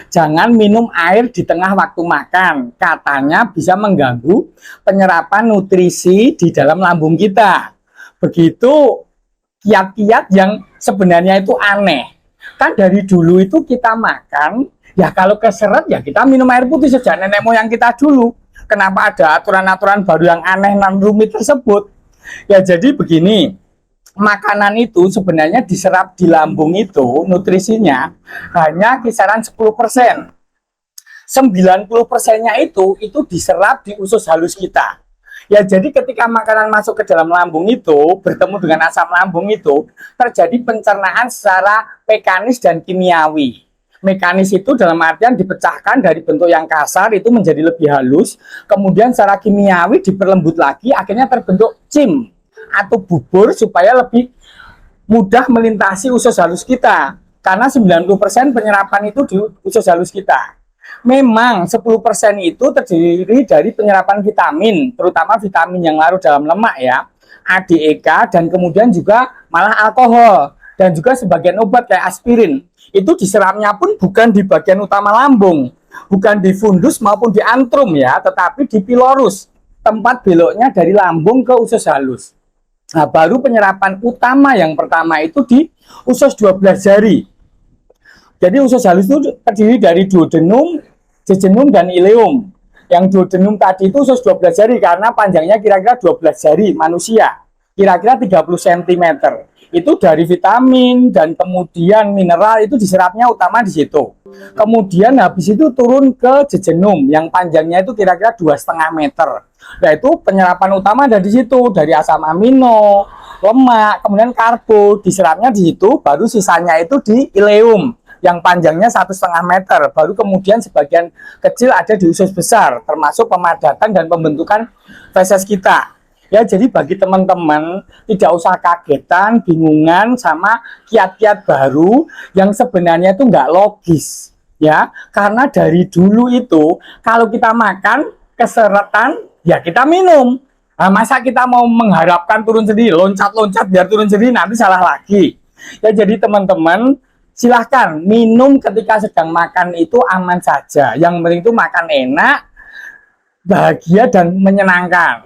Jangan minum air di tengah waktu makan. Katanya bisa mengganggu penyerapan nutrisi di dalam lambung kita. Begitu kiat-kiat yang sebenarnya itu aneh. Kan dari dulu itu kita makan, ya kalau keseret ya kita minum air putih sejak nenek moyang kita dulu. Kenapa ada aturan-aturan baru yang aneh dan rumit tersebut? Ya jadi begini, makanan itu sebenarnya diserap di lambung itu nutrisinya hanya kisaran 10%. 90%-nya itu diserap di usus halus kita. Ya jadi ketika makanan masuk ke dalam lambung itu bertemu dengan asam lambung itu terjadi pencernaan secara mekanis dan kimiawi. Mekanis itu dalam artian dipecahkan dari bentuk yang kasar itu menjadi lebih halus, kemudian secara kimiawi diperlembut lagi, akhirnya terbentuk cim atau bubur supaya lebih mudah melintasi usus halus kita. Karena 90% penyerapan itu di usus halus kita. Memang 10% itu terdiri dari penyerapan vitamin, terutama vitamin yang larut dalam lemak ya, ADEK, dan kemudian juga malah alkohol, dan juga sebagian obat kayak aspirin. Itu diserapnya pun bukan di bagian utama lambung, bukan di fundus maupun di antrum ya, tetapi di pilorus, tempat beloknya dari lambung ke usus halus. Nah, baru penyerapan utama yang pertama itu di usus 12 jari. Jadi usus halus itu terdiri dari duodenum, jejunum, dan ileum. Yang duodenum tadi itu usus 12 jari karena panjangnya kira-kira 12 jari manusia. Kira-kira 30 cm. Itu dari vitamin dan kemudian mineral itu diserapnya utama di situ. Kemudian habis itu turun ke jejunum yang panjangnya itu kira-kira 2,5 meter. Nah itu penyerapan utama ada di situ, dari asam amino, lemak, kemudian karbo diserapnya di situ, baru sisanya itu di ileum yang panjangnya 1,5 meter, baru kemudian sebagian kecil ada di usus besar, termasuk pemadatan dan pembentukan feses kita. Ya, jadi bagi teman-teman tidak usah kagetan, bingungan sama kiat-kiat baru yang sebenarnya itu nggak logis, ya. Karena dari dulu itu kalau kita makan keseretan, ya kita minum. Nah, masa kita mau mengharapkan turun sendiri, loncat-loncat biar turun sendiri, nanti salah lagi. Ya, jadi teman-teman silahkan minum ketika sedang makan itu aman saja. Yang penting itu makan enak, bahagia, dan menyenangkan.